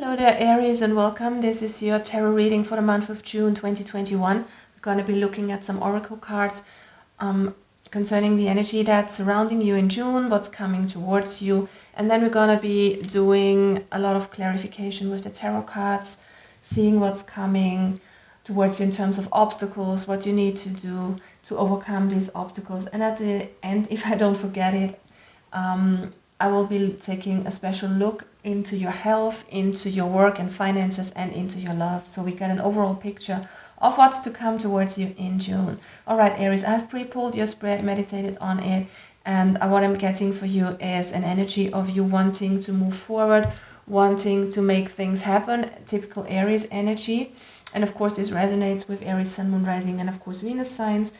Hello there, Aries, and welcome. This is your tarot reading for the month of June 2021. We're going to be looking at some oracle cards concerning the energy that's surrounding you in June, what's coming towards you, and then we're going to be doing a lot of clarification with the tarot cards, seeing what's coming towards you in terms of obstacles, what you need to do to overcome these obstacles. And at the end, if I don't forget it, I will be taking a special look into your health, into your work and finances, and into your love. So we get an overall picture of what's to come towards you in June. All right, Aries, I've pre-pulled your spread, meditated on it, and what I'm getting for you is an energy of you wanting to move forward, wanting to make things happen, typical Aries energy. And of course, this resonates with Aries, Sun, Moon, Rising, and of course, Venus signs.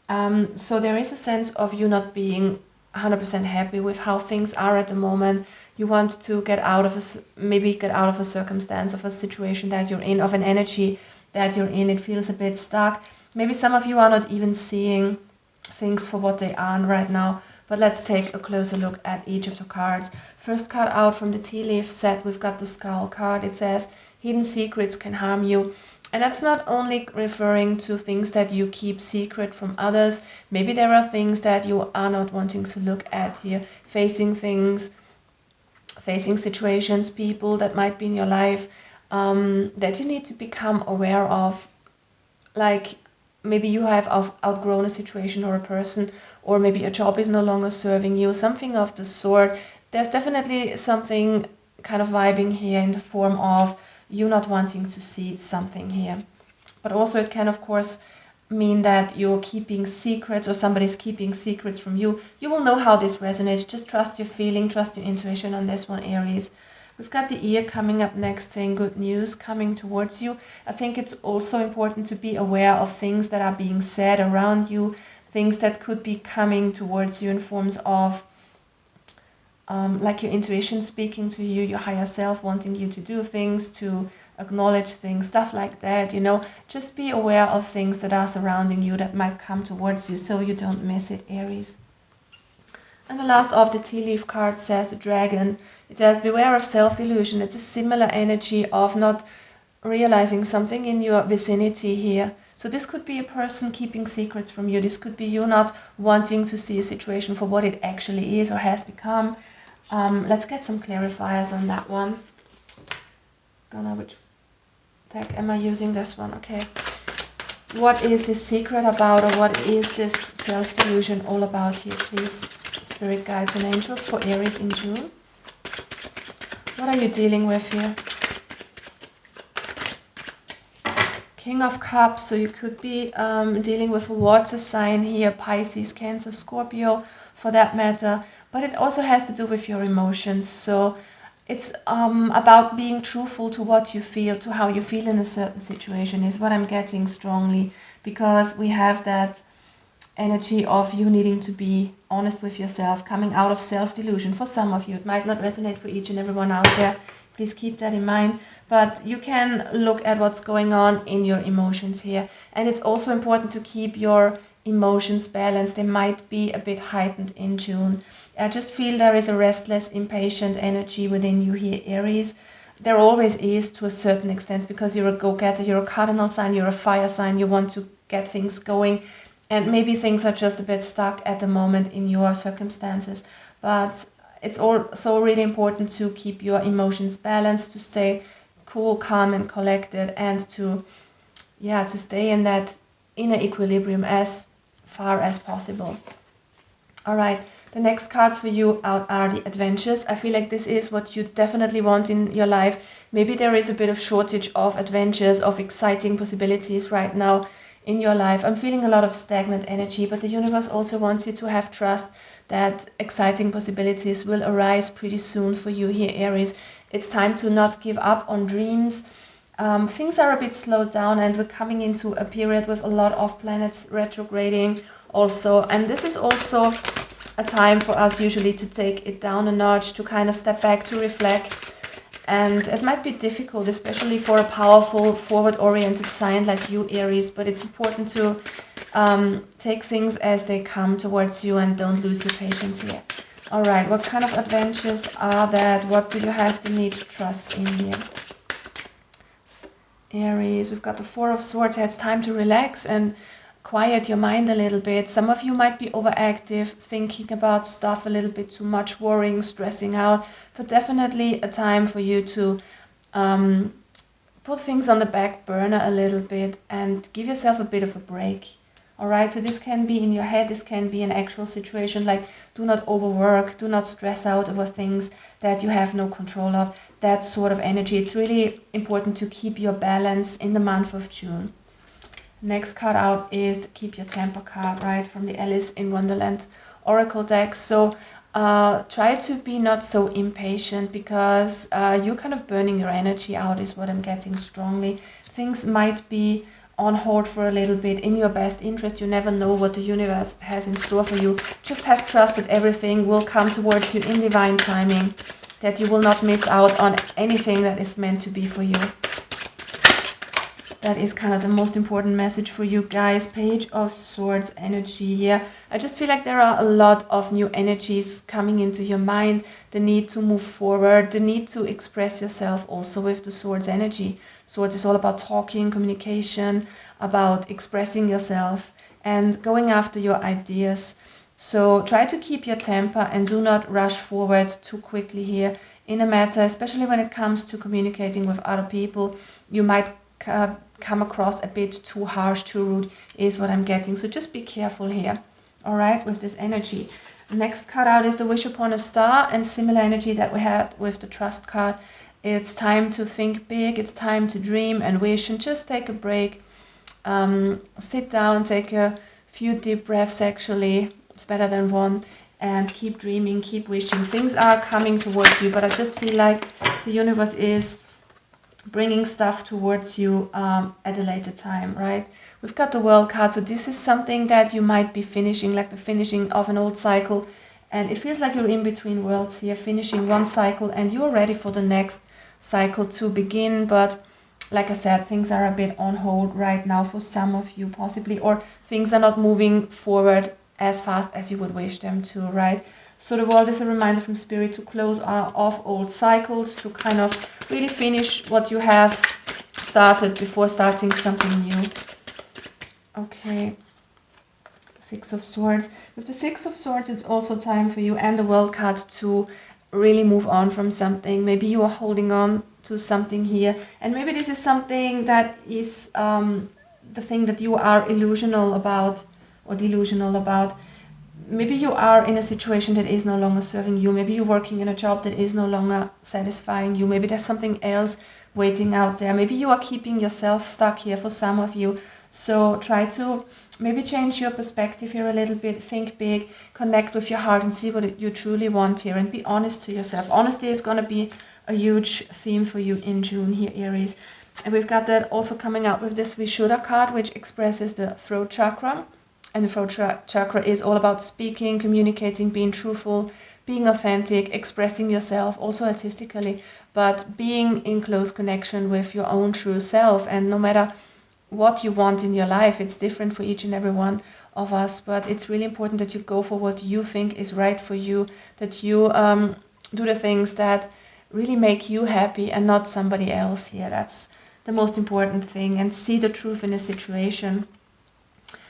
So there is a sense of you not being 100% happy with how things are at the moment. You want to get out of a circumstance, of a situation that you're in, of an energy that you're in. It feels a bit stuck. Maybe some of you are not even seeing things for what they are right now. But let's take a closer look at each of the cards. First card out from the tea leaf set, we've got the Skull card. It says, hidden secrets can harm you. And that's not only referring to things that you keep secret from others. Maybe there are things that you are not wanting to look at here. Facing things, facing situations, people that might be in your life that you need to become aware of. Like maybe you have outgrown a situation or a person, or maybe a job is no longer serving you, something of the sort. There's definitely something kind of vibing here in the form of you not wanting to see something here. But also it can, of course, mean that you're keeping secrets or somebody's keeping secrets from you. You will know how this resonates. Just trust your feeling, trust your intuition on this one, Aries. We've got the ear coming up next, saying good news coming towards you. I think it's also important to be aware of things that are being said around you, things that could be coming towards you in forms of like your intuition speaking to you, your higher self wanting you to do things, to acknowledge things, stuff like that, you know. Just be aware of things that are surrounding you that might come towards you so you don't miss it, Aries. And the last of the tea leaf card says the dragon. It says, beware of self-delusion. It's a similar energy of not realizing something in your vicinity here. So this could be a person keeping secrets from you. This could be you not wanting to see a situation for what it actually is or has become. Let's get some clarifiers on that one. Which tag am I using? This one, okay. What is this secret about, or what is this self-delusion all about here, please? Spirit guides and angels for Aries in June. What are you dealing with here? King of Cups, so you could be dealing with a water sign here, Pisces, Cancer, Scorpio, for that matter. But it also has to do with your emotions. So it's about being truthful to what you feel, to how you feel in a certain situation is what I'm getting strongly. Because we have that energy of you needing to be honest with yourself, coming out of self-delusion. For some of you, it might not resonate for each and everyone out there. Please keep that in mind. But you can look at what's going on in your emotions here. And it's also important to keep your emotions balanced. They might be a bit heightened in June. I just feel there is a restless, impatient energy within you here, Aries. There always is to a certain extent, because you're a go-getter, you're a cardinal sign, you're a fire sign, you want to get things going. And maybe things are just a bit stuck at the moment in your circumstances. But it's also really important to keep your emotions balanced, to stay cool, calm, and collected, and to stay in that inner equilibrium as far as possible. All right, the next cards for you out are the adventures. I feel like this is what you definitely want in your life. Maybe there is a bit of shortage of adventures, of exciting possibilities right now in your life. I'm feeling a lot of stagnant energy, but the universe also wants you to have trust that exciting possibilities will arise pretty soon for you here, Aries. It's time to not give up on dreams. Things are a bit slowed down, and we're coming into a period with a lot of planets retrograding also. And this is also a time for us usually to take it down a notch, to kind of step back, to reflect. And it might be difficult, especially for a powerful, forward-oriented sign like you, Aries, but it's important to take things as they come towards you and don't lose your patience here. All right, what kind of adventures are that? What do you have to need trust in here? Aries, we've got the Four of Swords. It's time to relax and quiet your mind a little bit. Some of you might be overactive, thinking about stuff a little bit too much, worrying, stressing out, but definitely a time for you to put things on the back burner a little bit and give yourself a bit of a break. All right, so this can be in your head, this can be an actual situation, like do not overwork, do not stress out over things that you have no control of, that sort of energy. It's really important to keep your balance in the month of June. Next card out is the Keep Your Temper card, right, from the Alice in Wonderland Oracle deck. So try to be not so impatient, because you're kind of burning your energy out is what I'm getting strongly. Things might be on hold for a little bit in your best interest. You never know what the universe has in store for you. Just have trust that everything will come towards you in divine timing, that you will not miss out on anything that is meant to be for you. That is kind of the most important message for you guys. Page of Swords energy here. I just feel like there are a lot of new energies coming into your mind. The need to move forward, the need to express yourself also with the Swords energy. Swords is all about talking, communication, about expressing yourself and going after your ideas. So try to keep your temper and do not rush forward too quickly here in a matter, especially when it comes to communicating with other people. You might come across a bit too harsh, too rude is what I'm getting. So just be careful here, all right, with this energy. Next card out is the Wish Upon a Star, and similar energy that we had with the Trust card. It's time to think big, it's time to dream and wish and just take a break. Sit down, take a few deep breaths actually, it's better than one, and keep dreaming, keep wishing. Things are coming towards you, but I just feel like the universe is bringing stuff towards you at a later time, right? We've got the World card, so this is something that you might be finishing, like the finishing of an old cycle, and it feels like you're in between worlds here, finishing one cycle and you're ready for the next cycle to begin. But like I said, things are a bit on hold right now for some of you possibly, or things are not moving forward as fast as you would wish them to, right? So the World is a reminder from Spirit to close off old cycles, to kind of really finish what you have started before starting something new. Okay, Six of Swords. With the Six of Swords, it's also time for you and the World card to really move on from something. Maybe you are holding on to something here, and maybe this is something that is the thing that you are delusional about. Maybe you are in a situation that is no longer serving you. Maybe you're working in a job that is no longer satisfying you. Maybe there's something else waiting out there. Maybe you are keeping yourself stuck here for some of you. So try to maybe change your perspective here a little bit. Think big, connect with your heart and see what you truly want here, and be honest to yourself. Honesty is going to be a huge theme for you in June here, Aries. And we've got that also coming out with this Vishuddha card, which expresses the throat chakra. And the throat chakra is all about speaking, communicating, being truthful, being authentic, expressing yourself, also artistically, but being in close connection with your own true self. And no matter what you want in your life, it's different for each and every one of us, but it's really important that you go for what you think is right for you, that you do the things that really make you happy and not somebody else here. That's the most important thing, and see the truth in a situation.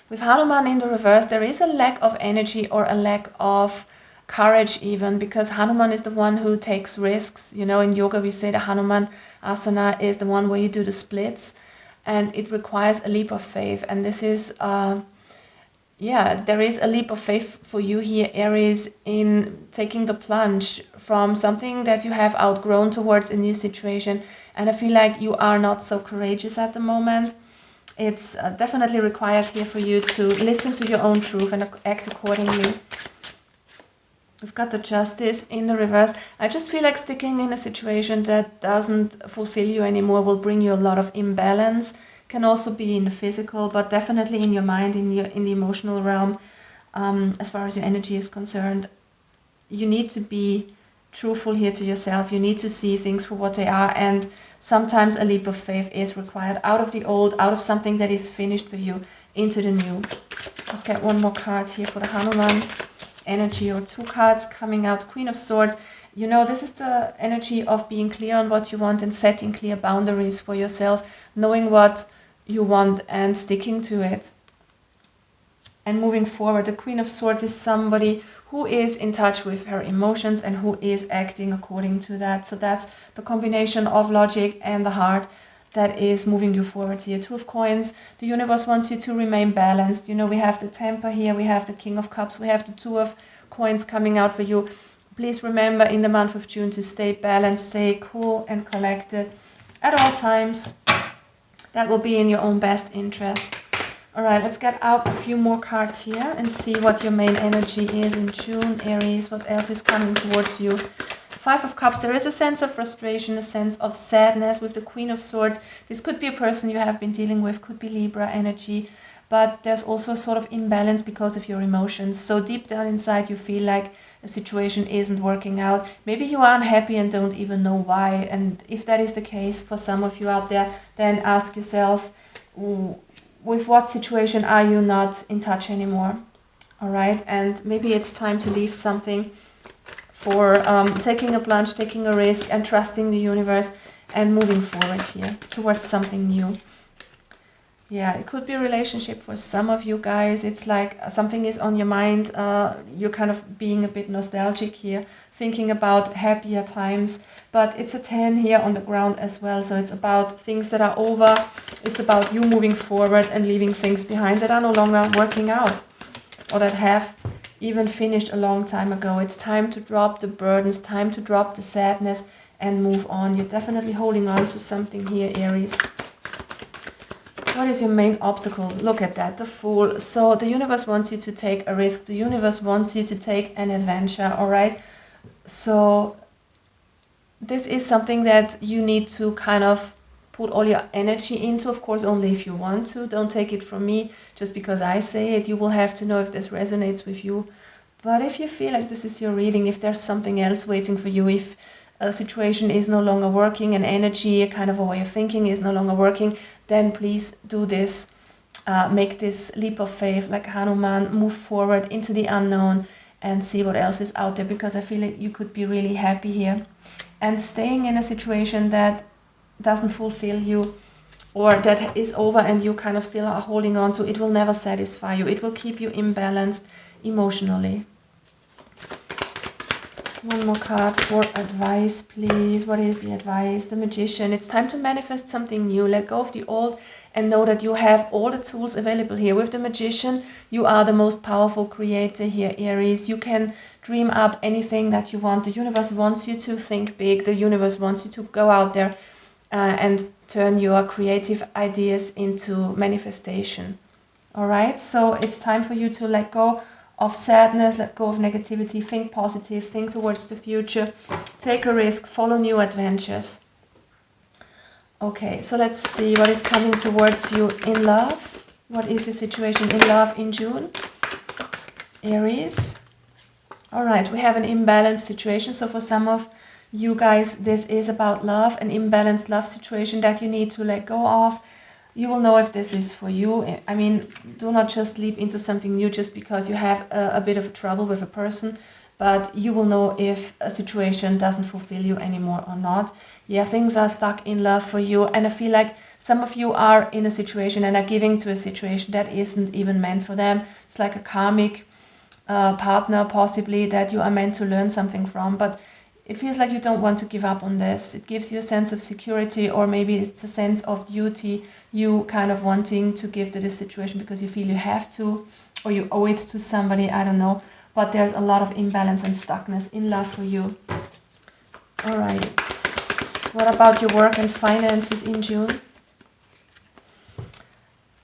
With Hanuman in the reverse, there is a lack of energy or a lack of courage even, because Hanuman is the one who takes risks. You know, in yoga we say the Hanuman asana is the one where you do the splits, and it requires a leap of faith. And this is, there is a leap of faith for you here, Aries, in taking the plunge from something that you have outgrown towards a new situation. And I feel like you are not so courageous at the moment. It's definitely required here for you to listen to your own truth and act accordingly. We've got the Justice in the reverse. I just feel like sticking in a situation that doesn't fulfill you anymore will bring you a lot of imbalance. Can also be in the physical, but definitely in your mind, in the emotional realm. As far as your energy is concerned, you need to be truthful here to yourself. You need to see things for what they are, and sometimes a leap of faith is required, out of the old, out of something that is finished for you, into the new. Let's get one more card here for the Hanuman energy, or two cards coming out. Queen of Swords, You know, this is the energy of being clear on what you want and setting clear boundaries for yourself, knowing what you want and sticking to it. And moving forward, the Queen of Swords is somebody who is in touch with her emotions and who is acting according to that. So that's the combination of logic and the heart that is moving you forward here. Two of Coins, the universe wants you to remain balanced. You know, we have the Temper here, we have the King of Cups, we have the Two of Coins coming out for you. Please remember in the month of June to stay balanced, stay cool and collected at all times. That will be in your own best interest. All right, let's get out a few more cards here and see what your main energy is in June, Aries. What else is coming towards you? Five of Cups, there is a sense of frustration, a sense of sadness with the Queen of Swords. This could be a person you have been dealing with, could be Libra energy, but there's also sort of imbalance because of your emotions. So deep down inside you feel like a situation isn't working out. Maybe you are unhappy and don't even know why. And if that is the case for some of you out there, then ask yourself, with what situation are you not in touch anymore? All right, and maybe it's time to leave something for taking a plunge, taking a risk and trusting the universe and moving forward here towards something new. Yeah, it could be a relationship for some of you guys. It's like something is on your mind. You're kind of being a bit nostalgic here, thinking about happier times. But it's a 10 here on the ground as well. So it's about things that are over. It's about you moving forward and leaving things behind that are no longer working out or that have even finished a long time ago. It's time to drop the burdens, time to drop the sadness and move on. You're definitely holding on to something here, Aries. What is your main obstacle? Look at that, the Fool. So the universe wants you to take a risk. The universe wants you to take an adventure, all right? So this is something that you need to kind of put all your energy into, of course, only if you want to. Don't take it from me just because I say it. You will have to know if this resonates with you. But if you feel like this is your reading, if there's something else waiting for you, if a situation is no longer working, an energy, a kind of a way of thinking is no longer working, then please do this. Make this leap of faith like Hanuman, move forward into the unknown and see what else is out there, because I feel like you could be really happy here. And staying in a situation that doesn't fulfill you or that is over and you kind of still are holding on to, it will never satisfy you. It will keep you imbalanced emotionally. One more card for advice, please. What is the advice? The Magician. It's time to manifest something new. Let go of the old and know that you have all the tools available here. With the Magician, you are the most powerful creator here, Aries. You can dream up anything that you want. The universe wants you to think big. The universe wants you to go out there and turn your creative ideas into manifestation. All right, so it's time for you to let go of sadness, let go of negativity, think positive, think towards the future, take a risk, follow new adventures. Okay, so let's see what is coming towards you in love. What is your situation in love in June? Aries. All right, we have an imbalanced situation. So for some of you guys, this is about love, an imbalanced love situation that you need to let go of. You will know if this is for you. I mean, do not just leap into something new just because you have a bit of trouble with a person, but you will know if a situation doesn't fulfill you anymore or not. Yeah, things are stuck in love for you, and I feel like some of you are in a situation and are giving to a situation that isn't even meant for them. It's like a karmic partner possibly that you are meant to learn something from, but it feels like you don't want to give up on this. It gives you a sense of security, or maybe it's a sense of duty, you kind of wanting to give to this situation because you feel you have to, or you owe it to somebody, I don't know. But there's a lot of imbalance and stuckness in love for you. All right. What about your work and finances in June?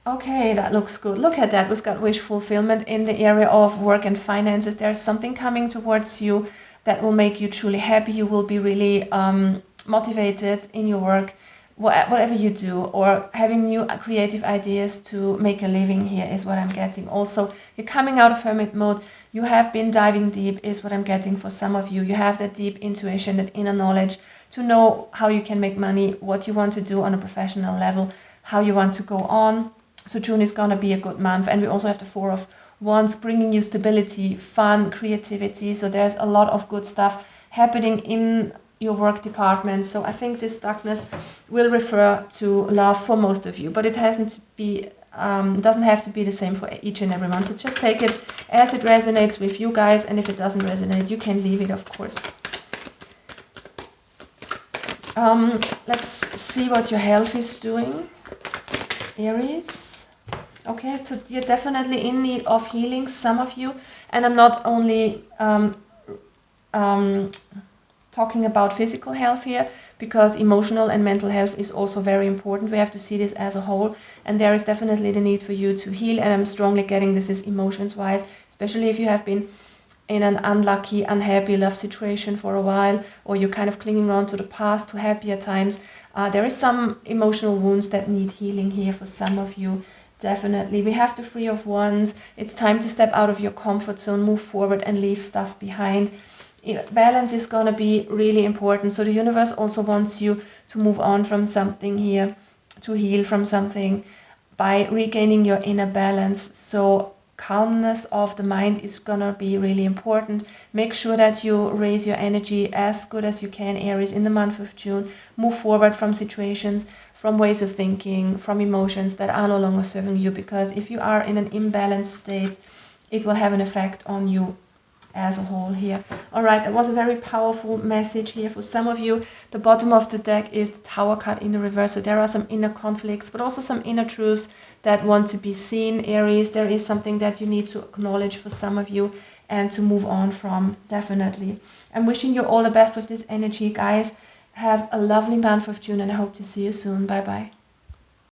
Okay, that looks good. Look at that. We've got wish fulfillment in the area of work and finances. There's something coming towards you that will make you truly happy. You will be really motivated in your work, whatever you do, or having new creative ideas to make a living here is what I'm getting. Also, you're coming out of hermit mode. You have been diving deep is what I'm getting for some of you. You have that deep intuition, that inner knowledge to know how you can make money, what you want to do on a professional level, how you want to go on. So June is going to be a good month. And we also have the Four of Wands bringing you stability, fun, creativity. So there's a lot of good stuff happening in your work department. So I think this stuckness will refer to love for most of you, but it doesn't have to be the same for each and every one. So just take it as it resonates with you guys, and if it doesn't resonate, you can leave it, of course. Let's see what your health is doing, Aries. Okay, so you're definitely in need of healing, some of you, and I'm not only talking about physical health here, because emotional and mental health is also very important. We have to see this as a whole, and there is definitely the need for you to heal, and I'm strongly getting this is emotions wise, especially if you have been in an unlucky, unhappy love situation for a while, or you're kind of clinging on to the past, to happier times. There is some emotional wounds that need healing here for some of you. Definitely. We have the Three of Wands. It's time to step out of your comfort zone, move forward and leave stuff behind. Balance is going to be really important. So the universe also wants you to move on from something here, to heal from something by regaining your inner balance. So calmness of the mind is going to be really important. Make sure that you raise your energy as good as you can, Aries, in the month of June. Move forward from situations, from ways of thinking, from emotions that are no longer serving you, because if you are in an imbalanced state, it will have an effect on you as a whole here. All right, that was a very powerful message here for some of you. The bottom of the deck is the Tower card in the reverse, so there are some inner conflicts, but also some inner truths that want to be seen, Aries. There is something that you need to acknowledge for some of you and to move on from, definitely. I'm wishing you all the best with this energy, guys. Have a lovely month of June, and I hope to see you soon. Bye bye.